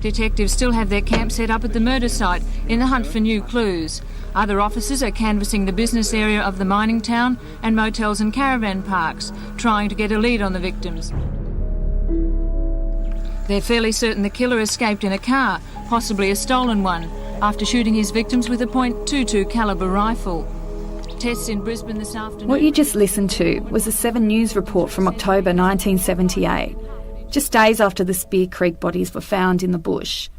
Detectives still have their camp set up at the murder site in the hunt for new clues. Other officers are canvassing the business area of the mining town and motels and caravan parks, trying to get a lead on the victims. They're fairly certain the killer escaped in a car, possibly a stolen one, after shooting his victims with a .22 calibre rifle. Tests in Brisbane this afternoon... What you just listened to was a 7 News report from October 1978, just days after the Spear Creek bodies were found in the bush,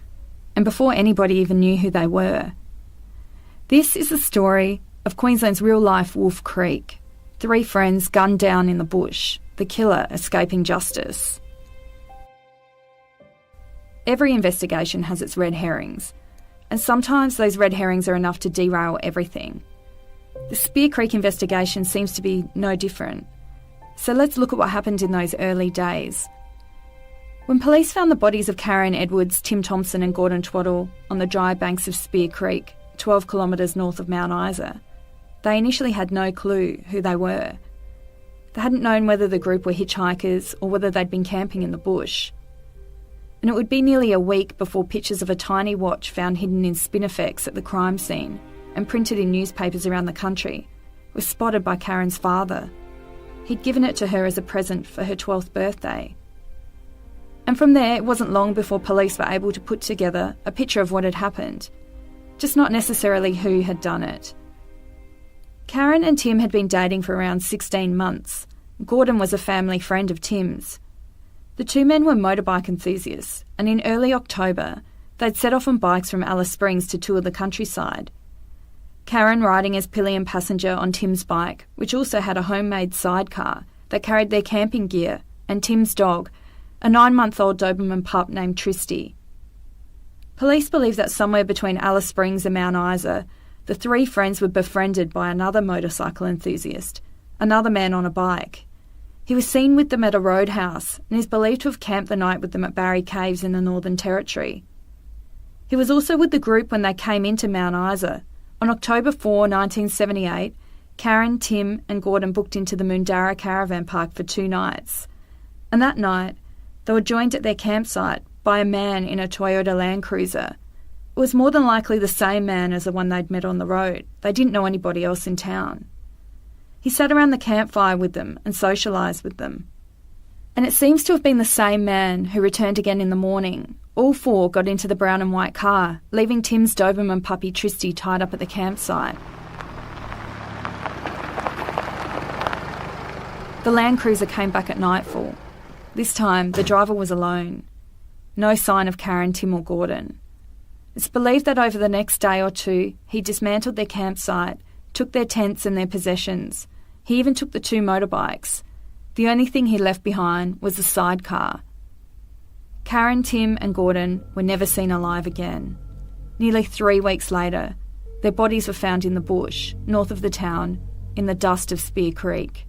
and before anybody even knew who they were. This is the story of Queensland's real-life Wolf Creek. 3 friends gunned down in the bush, the killer escaping justice. Every investigation has its red herrings, and sometimes those red herrings are enough to derail everything. The Spear Creek investigation seems to be no different. So let's look at what happened in those early days. When police found the bodies of Karen Edwards, Tim Thompson and Gordon Twaddle on the dry banks of Spear Creek, 12 kilometres north of Mount Isa, they initially had no clue who they were. They hadn't known whether the group were hitchhikers or whether they'd been camping in the bush. And it would be nearly a week before pictures of a tiny watch found hidden in Spinifex at the crime scene and printed in newspapers around the country was spotted by Karen's father. He'd given it to her as a present for her 12th birthday. And from there, it wasn't long before police were able to put together a picture of what had happened, just not necessarily who had done it. Karen and Tim had been dating for around 16 months. Gordon was a family friend of Tim's. The 2 men were motorbike enthusiasts, and in early October, they'd set off on bikes from Alice Springs to tour the countryside. Karen riding as pillion passenger on Tim's bike, which also had a homemade sidecar that carried their camping gear, and Tim's dog, a 9-month-old Doberman pup named Tristy. Police believe that somewhere between Alice Springs and Mount Isa, the 3 friends were befriended by another motorcycle enthusiast, another man on a bike. He was seen with them at a roadhouse and is believed to have camped the night with them at Barry Caves in the Northern Territory. He was also with the group when they came into Mount Isa. On October 4, 1978, Karen, Tim and Gordon booked into the Moondarra Caravan Park for 2 nights. And that night, they were joined at their campsite by a man in a Toyota Land Cruiser. It was more than likely the same man as the one they'd met on the road. They didn't know anybody else in town. He sat around the campfire with them and socialised with them. And it seems to have been the same man who returned again in the morning. All 4 got into the brown and white car, leaving Tim's Doberman puppy Tristy tied up at the campsite. The Land Cruiser came back at nightfall. This time, the driver was alone. No sign of Karen, Tim or Gordon. It's believed that over the next day or 2, he dismantled their campsite, took their tents and their possessions. He even took the 2 motorbikes. The only thing he left behind was the sidecar. Karen, Tim and Gordon were never seen alive again. Nearly 3 weeks later, their bodies were found in the bush, north of the town, in the dust of Spear Creek.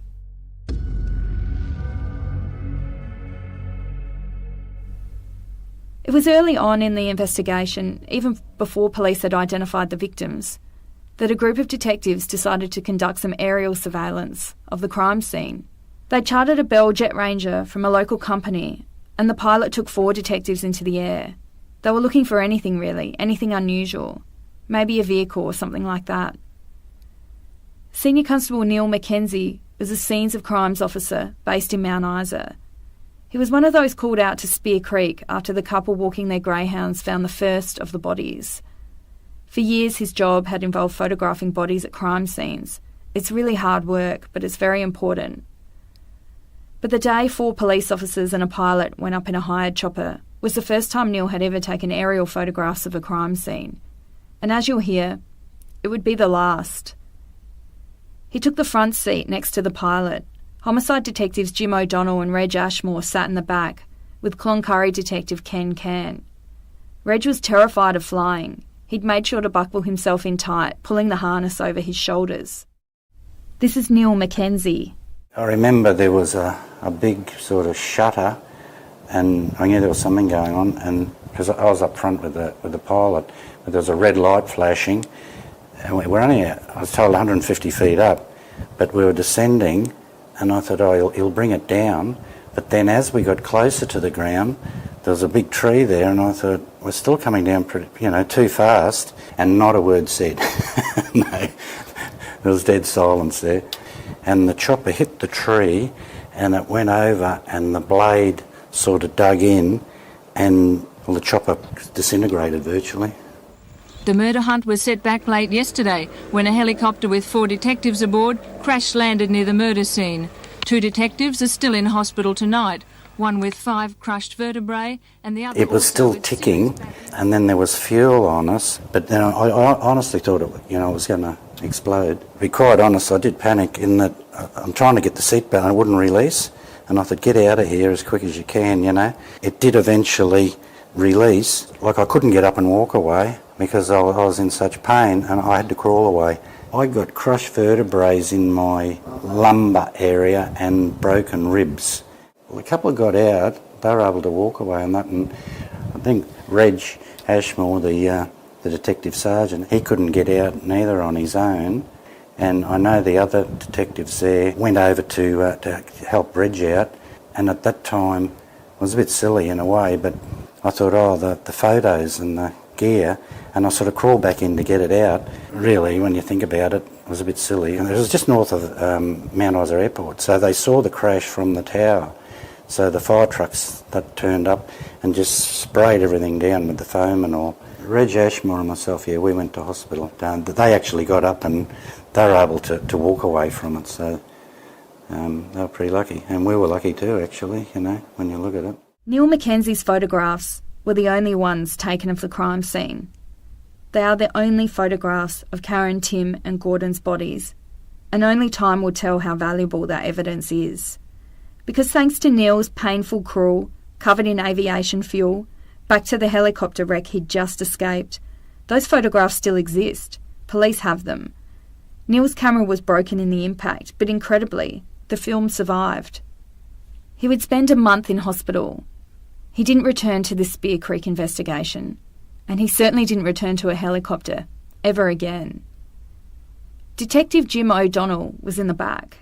It was early on in the investigation, even before police had identified the victims, that a group of detectives decided to conduct some aerial surveillance of the crime scene. They chartered a Bell Jet Ranger from a local company, and the pilot took 4 detectives into the air. They were looking for anything really, anything unusual, maybe a vehicle or something like that. Senior Constable Neil Mackenzie was a Scenes of Crimes officer based in Mount Isa. He was one of those called out to Spear Creek after the couple walking their greyhounds found the first of the bodies. For years his job had involved photographing bodies at crime scenes. It's really hard work, but it's very important. But the day 4 police officers and a pilot went up in a hired chopper was the first time Neil had ever taken aerial photographs of a crime scene. And as you'll hear, it would be the last. He took the front seat next to the pilot. Homicide detectives Jim O'Donnell and Reg Ashmore sat in the back, with Cloncurry detective Ken Can. Reg was terrified of flying. He'd made sure to buckle himself in tight, pulling the harness over his shoulders. This is Neil Mackenzie. I remember there was a big sort of shutter, and I knew there was something going on, and because I was up front with the pilot, but there was a red light flashing, and we're only, I was told, 150 feet up, but we were descending, and I thought, oh, he'll bring it down. But then as we got closer to the ground, there was a big tree there, and I thought, we're still coming down pretty, too fast, and not a word said. No, there was dead silence there. And the chopper hit the tree, and it went over, and the blade sort of dug in, and the chopper disintegrated virtually. The murder hunt was set back late yesterday when a helicopter with 4 detectives aboard crash-landed near the murder scene. 2 detectives are still in hospital tonight, one with 5 crushed vertebrae and the other... It was still ticking, and then there was fuel on us, but then I honestly thought it was going to explode. To be quite honest, I did panic in that I'm trying to get the seatbelt and it wouldn't release, and I thought, get out of here as quick as you can, It did eventually release. Like, I couldn't get up and walk away because I was in such pain, and I had to crawl away. I got crushed vertebrae in my lumbar area and broken ribs. Well, a couple got out, they were able to walk away on that, and I think Reg Ashmore, the detective sergeant, he couldn't get out neither on his own, and I know the other detectives there went over to help Reg out, and at that time it was a bit silly in a way, but I thought, the photos and the gear, and I sort of crawled back in to get it out. Really, when you think about it, it was a bit silly. And it was just north of Mount Isa Airport, so they saw the crash from the tower. So the fire trucks that turned up and just sprayed everything down with the foam and all. Reg Ashmore and myself, we went to hospital. They actually got up and they were able to walk away from it, so they were pretty lucky. And we were lucky too, actually, when you look at it. Neil Mackenzie's photographs were the only ones taken of the crime scene. They are the only photographs of Karen, Tim and Gordon's bodies, and only time will tell how valuable that evidence is. Because thanks to Neil's painful crawl, covered in aviation fuel, back to the helicopter wreck he'd just escaped, those photographs still exist. Police have them. Neil's camera was broken in the impact, but incredibly, the film survived. He would spend a month in hospital. He didn't return to the Spear Creek investigation, and he certainly didn't return to a helicopter ever again. Detective Jim O'Donnell was in the back.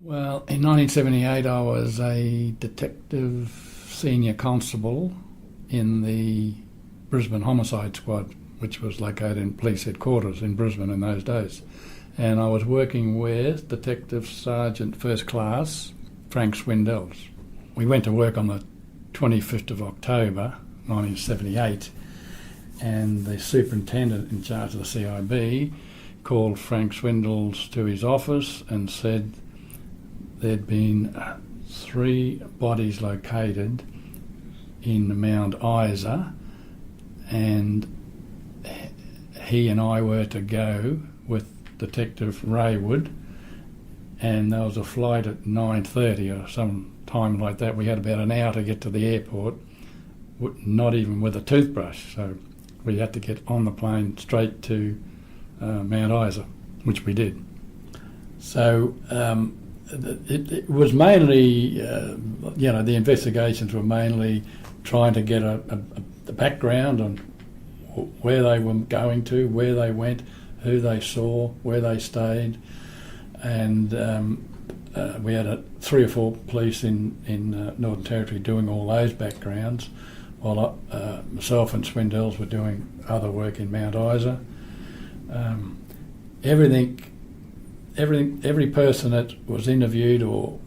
Well, in 1978 I was a detective senior constable in the Brisbane Homicide Squad, which was located in police headquarters in Brisbane in those days. And I was working with Detective Sergeant First Class Frank Swindells. We went to work on the 25th of October 1978, and the superintendent in charge of the CIB called Frank Swindells to his office and said there'd been 3 bodies located in Mount Isa, and he and I were to go with Detective Raywood, and there was a flight at 9:30 or some time like that. We had about an hour to get to the airport, not even with a toothbrush, so we had to get on the plane straight to Mount Isa, which we did. So it was mainly, the investigations were mainly trying to get a background on where they were going to, where they went, who they saw, where they stayed, and we had 3 or 4 police in Northern Territory doing all those backgrounds, while myself and Swindells were doing other work in Mount Isa. Every person that was interviewed, or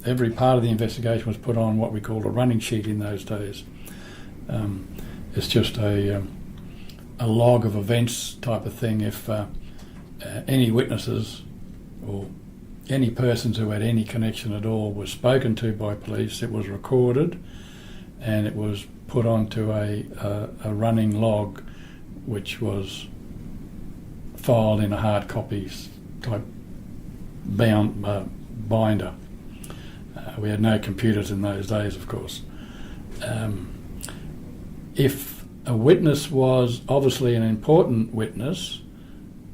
every part of the investigation was put on what we called a running sheet in those days. It's just a log of events type of thing. If any witnesses or any persons who had any connection at all were spoken to by police, it was recorded and it was put onto a running log, which was filed in a hard copies type binder. We had no computers in those days, of course. If a witness was obviously an important witness,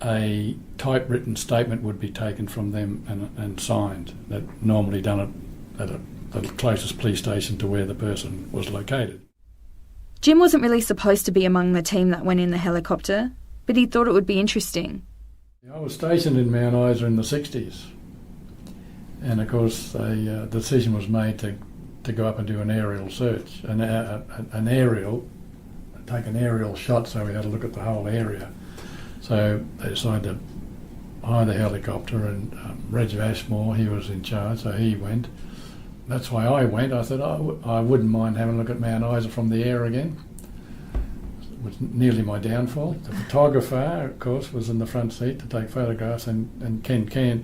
a typewritten statement would be taken from them and signed. That normally done at the closest police station to where the person was located. Jim wasn't really supposed to be among the team that went in the helicopter, but he thought it would be interesting. I was stationed in Mount Isa in the 60s, and of course the decision was made to to go up and do an aerial search, take an aerial shot, so we had to look at the whole area. So they decided to hire the helicopter, and Reg Ashmore, he was in charge, so he went. That's why I went. I said I wouldn't mind having a look at Mount Isa from the air again. It was nearly my downfall. The photographer, of course, was in the front seat to take photographs, and Ken Kent,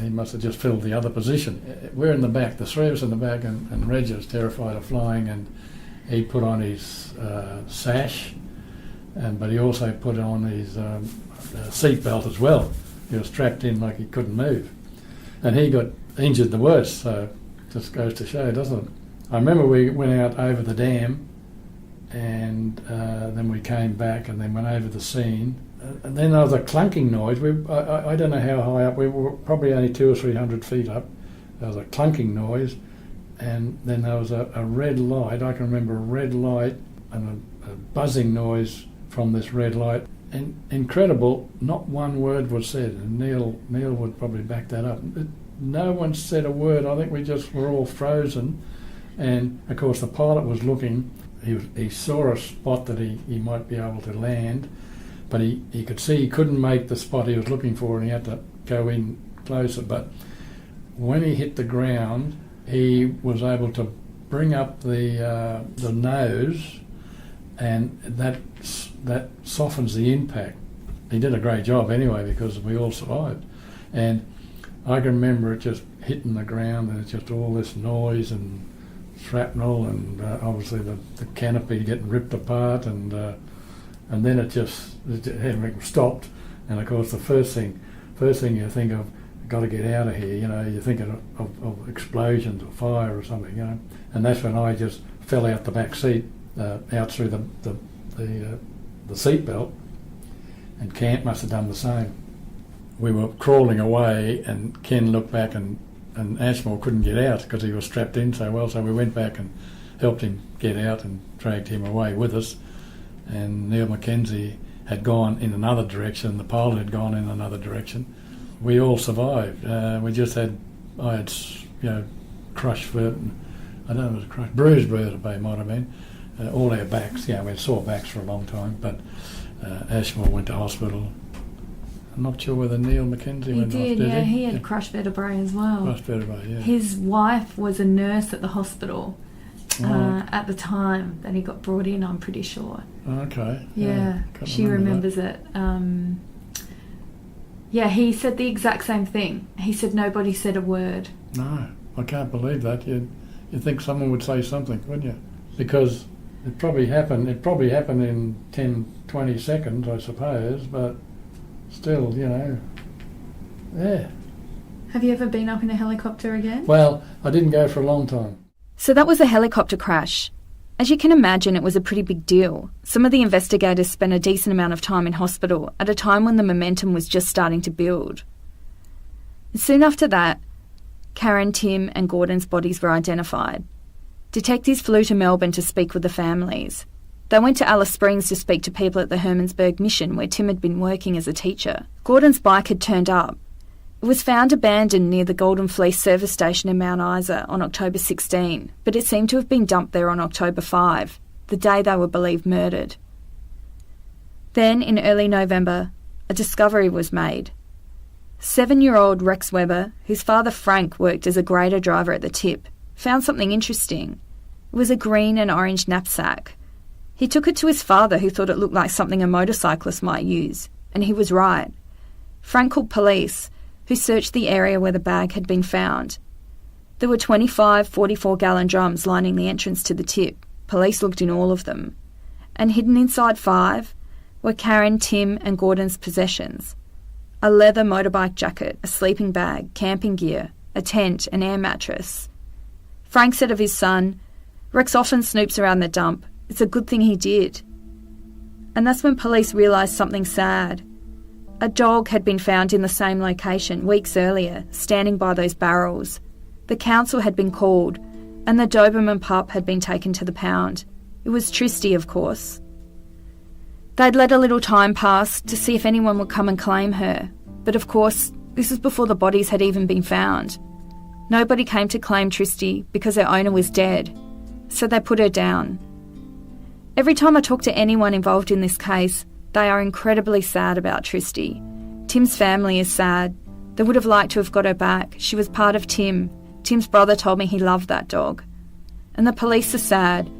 he must have just filled the other position. We're in the back, the three of us in the back, and Reg was terrified of flying, and he put on his sash, but he also put on his seat belt as well. He was strapped in like he couldn't move. And he got injured the worst, so just goes to show, doesn't it? I remember we went out over the dam, and then we came back and then went over the scene. And then there was a clunking noise. I don't know how high up, we were probably only 200 or 300 feet up. There was a clunking noise, and then there was a red light. I can remember a red light and a buzzing noise from this red light. And incredible, not one word was said, and Neil would probably back that up. No one said a word. I think we just were all frozen. And of course the pilot was looking. He saw a spot that he might be able to land, but he could see he couldn't make the spot he was looking for, and he had to go in closer. But when he hit the ground, he was able to bring up the nose, and that softens the impact. He did a great job anyway, because we all survived. And I can remember it just hitting the ground, and it's just all this noise and shrapnel, and obviously the canopy getting ripped apart, and then everything stopped. And of course the first thing you think of, got to get out of here. You think of explosions or fire or something. And that's when I just fell out the back seat, out through the seat belt, and Camp must have done the same. We were crawling away, and Ken looked back, and Ashmore couldn't get out because he was strapped in so well, so we went back and helped him get out and dragged him away with us. And Neil Mackenzie had gone in another direction, the pilot had gone in another direction. We all survived. I had crushed vertebrae, I don't know if it was crushed, bruised vertebrae might have been, all our backs. We had sore backs for a long time, but Ashmore went to hospital. I'm not sure whether Neil Mackenzie went to hospital. He had crushed vertebrae as well. Crushed vertebrae, yeah. His wife was a nurse at the hospital at the time that he got brought in, I'm pretty sure. Okay. Yeah, she remembers it. He said the exact same thing. He said nobody said a word. No, I can't believe that. You'd think someone would say something, wouldn't you? Because it probably happened in 10, 20 seconds, I suppose, but still, yeah. Have you ever been up in a helicopter again? Well, I didn't go for a long time. So that was a helicopter crash. As you can imagine, it was a pretty big deal. Some of the investigators spent a decent amount of time in hospital at a time when the momentum was just starting to build. Soon after that, Karen, Tim and Gordon's bodies were identified. Detectives flew to Melbourne to speak with the families. They went to Alice Springs to speak to people at the Hermannsburg Mission, where Tim had been working as a teacher. Gordon's bike had turned up. It was found abandoned near the Golden Fleece service station in Mount Isa on October 16, but it seemed to have been dumped there on October 5, the day they were believed murdered. Then, in early November, a discovery was made. 7-year-old Rex Webber, whose father Frank worked as a grader driver at the tip, found something interesting. It was a green and orange knapsack. He took it to his father, who thought it looked like something a motorcyclist might use, and he was right. Frank called police, who searched the area where the bag had been found. There were 25 44-gallon drums lining the entrance to the tip. Police looked in all of them. And hidden inside 5 were Karen, Tim and Gordon's possessions. A leather motorbike jacket, a sleeping bag, camping gear, a tent, an air mattress. Frank said of his son, "Rex often snoops around the dump. It's a good thing he did." And that's when police realised something sad. A dog had been found in the same location weeks earlier, standing by those barrels. The council had been called, and the Doberman pup had been taken to the pound. It was Tristy, of course. They'd let a little time pass to see if anyone would come and claim her, but of course, this was before the bodies had even been found. Nobody came to claim Tristy because her owner was dead, so they put her down. Every time I talk to anyone involved in this case, they are incredibly sad about Tristy. Tim's family is sad. They would have liked to have got her back. She was part of Tim. Tim's brother told me he loved that dog. And the police are sad.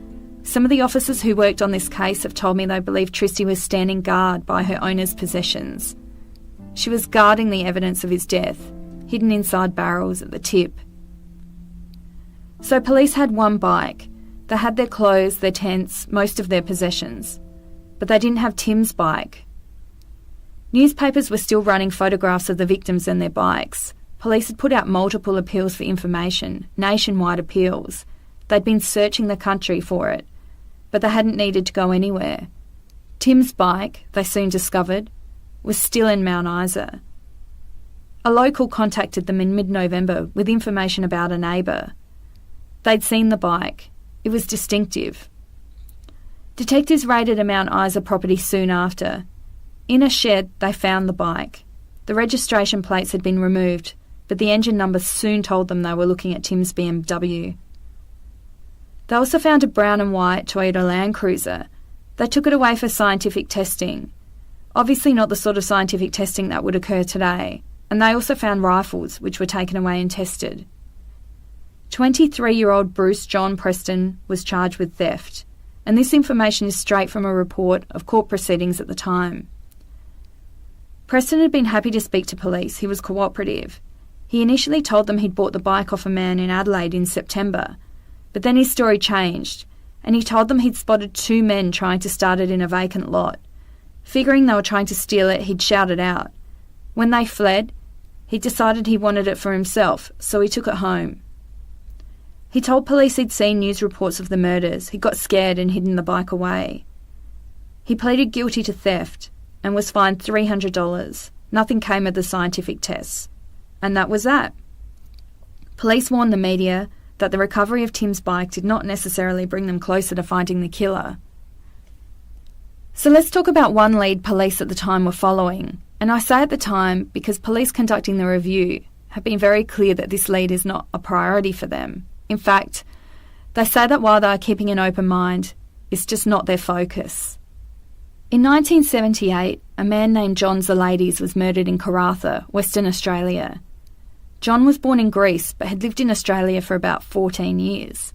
Some of the officers who worked on this case have told me they believe Tristy was standing guard by her owner's possessions. She was guarding the evidence of his death, hidden inside barrels at the tip. So police had one bike. They had their clothes, their tents, most of their possessions. But they didn't have Tim's bike. Newspapers were still running photographs of the victims and their bikes. Police had put out multiple appeals for information, nationwide appeals. They'd been searching the country for it, but they hadn't needed to go anywhere. Tim's bike, they soon discovered, was still in Mount Isa. A local contacted them in mid-November with information about a neighbour. They'd seen the bike. It was distinctive. Detectives raided a Mount Isa property soon after. In a shed, they found the bike. The registration plates had been removed, but the engine number soon told them they were looking at Tim's BMW. They also found a brown and white Toyota Land Cruiser. They took it away for scientific testing. Obviously not the sort of scientific testing that would occur today. And they also found rifles, which were taken away and tested. 23-year-old Bruce John Preston was charged with theft, and this information is straight from a report of court proceedings at the time. Preston had been happy to speak to police. He was cooperative. He initially told them he'd bought the bike off a man in Adelaide in September, but then his story changed, and he told them he'd spotted two men trying to start it in a vacant lot. Figuring they were trying to steal it, he'd shouted out. When they fled, he decided he wanted it for himself, so he took it home. He told police he'd seen news reports of the murders. He got scared and hidden the bike away. He pleaded guilty to theft and was fined $300. Nothing came of the scientific tests. And that was that. Police warned the media that the recovery of Tim's bike did not necessarily bring them closer to finding the killer. So let's talk about one lead police at the time were following. And I say at the time because police conducting the review have been very clear that this lead is not a priority for them. In fact, they say that while they are keeping an open mind, it's just not their focus. In 1978, a man named John Zalaitis was murdered in Karratha, Western Australia. John was born in Greece but had lived in Australia for about 14 years.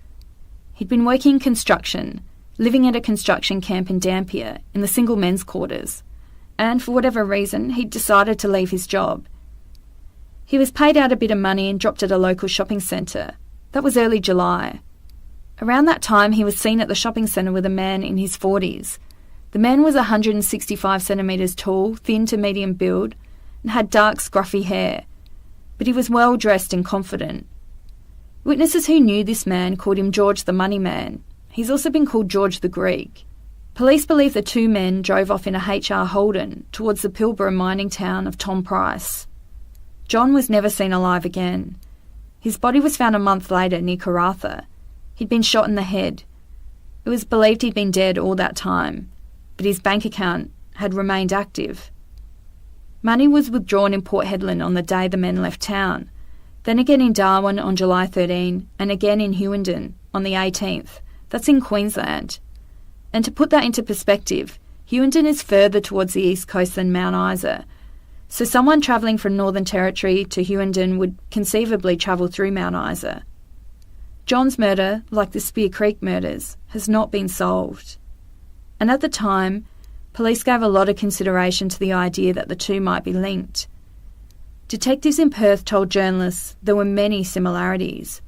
He'd been working in construction, living at a construction camp in Dampier in the single men's quarters, and for whatever reason, he'd decided to leave his job. He was paid out a bit of money and dropped at a local shopping centre. That was early July. Around that time, he was seen at the shopping centre with a man in his 40s. The man was 165 centimetres tall, thin to medium build, and had dark, scruffy hair. But he was well dressed and confident. Witnesses who knew this man called him George the Money Man. He's also been called George the Greek. Police believe the two men drove off in a HR Holden towards the Pilbara mining town of Tom Price. John was never seen alive again. His body was found a month later near Karratha. He'd been shot in the head. It was believed he'd been dead all that time, but his bank account had remained active. Money was withdrawn in Port Hedland on the day the men left town, then again in Darwin on July 13, and again in Hughenden on the 18th. That's in Queensland. And to put that into perspective, Hughenden is further towards the east coast than Mount Isa, so someone travelling from Northern Territory to Hughenden would conceivably travel through Mount Isa. John's murder, like the Spear Creek murders, has not been solved. And at the time, police gave a lot of consideration to the idea that the two might be linked. Detectives in Perth told journalists there were many similarities.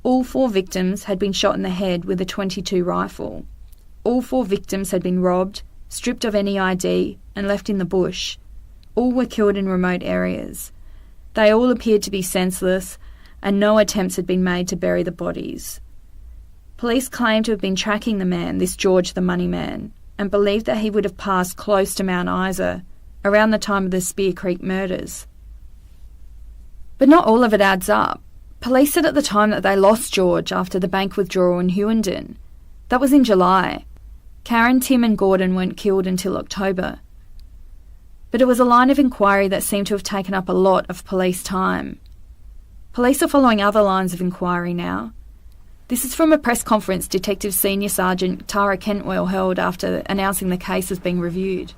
All 4 victims had been shot in the head with a .22 rifle. All 4 victims had been robbed, stripped of any ID, and left in the bush. All were killed in remote areas. They all appeared to be senseless, and no attempts had been made to bury the bodies. Police claimed to have been tracking the man, this George the Money Man, and believed that he would have passed close to Mount Isa around the time of the Spear Creek murders. But not all of it adds up. Police said at the time that they lost George after the bank withdrawal in Hughenden. That was in July. Karen, Tim and Gordon weren't killed until October. But it was a line of inquiry that seemed to have taken up a lot of police time. Police are following other lines of inquiry now. This is from a press conference Detective Senior Sergeant Tara Cantwell held after announcing the case has been reviewed.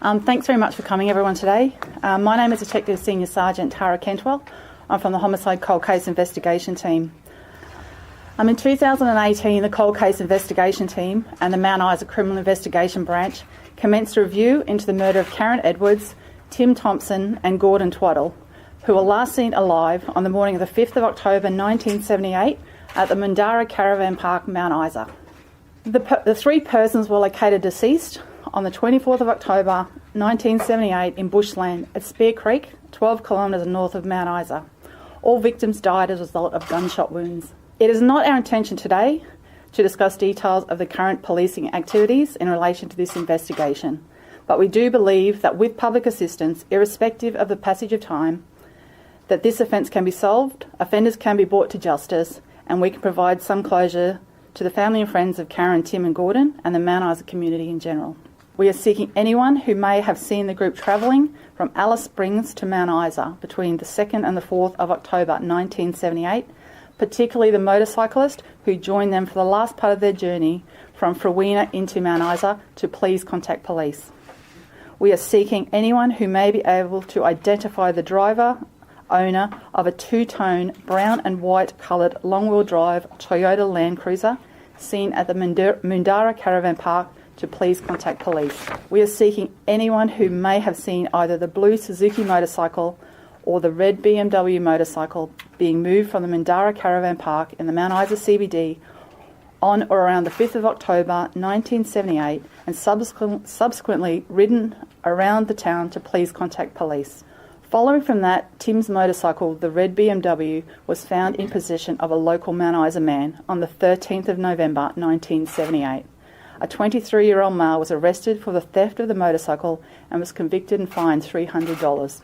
Thanks very much for coming, everyone, today. My name is Detective Senior Sergeant Tara Cantwell. I'm from the Homicide Cold Case Investigation Team. In 2018, the Cold Case Investigation Team and the Mount Isa Criminal Investigation Branch commenced a review into the murder of Karen Edwards, Tim Thompson and Gordon Twaddle, who were last seen alive on the morning of the 5th of October 1978 at the Mundara Caravan Park, Mount Isa. The three persons were located deceased on the 24th of October 1978 in bushland at Spear Creek, 12 kilometres north of Mount Isa. All victims died as a result of gunshot wounds. It is not our intention today to discuss details of the current policing activities in relation to this investigation, but we do believe that with public assistance, irrespective of the passage of time, that this offence can be solved, offenders can be brought to justice, and we can provide some closure to the family and friends of Karen, Tim and Gordon and the Mount Isa community in general. We are seeking anyone who may have seen the group travelling from Alice Springs to Mount Isa between the 2nd and the 4th of October 1978, particularly the motorcyclist who joined them for the last part of their journey from Frewena into Mount Isa, to please contact police. We are seeking anyone who may be able to identify the driver, owner of a two-tone brown and white coloured long-wheel drive Toyota Land Cruiser seen at the Mundara Caravan Park, to please contact police. We are seeking anyone who may have seen either the blue Suzuki motorcycle or the red BMW motorcycle being moved from the Mundara Caravan Park in the Mount Isa CBD on or around the 5th of October 1978 and subsequently ridden around the town, to please contact police. Following from that, Tim's motorcycle, the red BMW, was found in possession of a local Mount Isa man on the 13th of November 1978. A 23-year-old male was arrested for the theft of the motorcycle and was convicted and fined $300.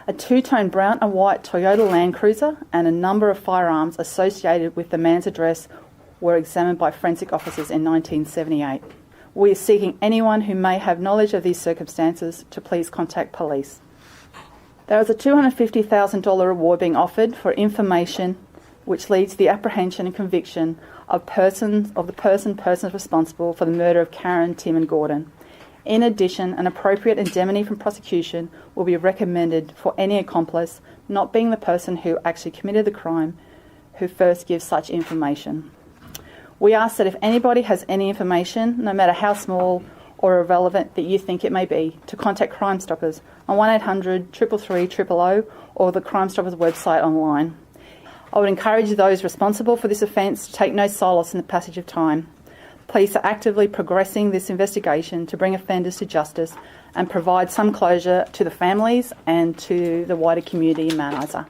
A two-tone brown and white Toyota Land Cruiser and a number of firearms associated with the man's address were examined by forensic officers in 1978. We are seeking anyone who may have knowledge of these circumstances to please contact police. There is a $250,000 reward being offered for information which leads to the apprehension and conviction of the persons responsible for the murder of Karen, Tim and Gordon. In addition, an appropriate indemnity from prosecution will be recommended for any accomplice, not being the person who actually committed the crime, who first gives such information. We ask that if anybody has any information, no matter how small or irrelevant that you think it may be, to contact Crime Stoppers on 1800 333 000 or the Crime Stoppers website online. I would encourage those responsible for this offence to take no solace in the passage of time. Police are actively progressing this investigation to bring offenders to justice and provide some closure to the families and to the wider community in Mount Isa.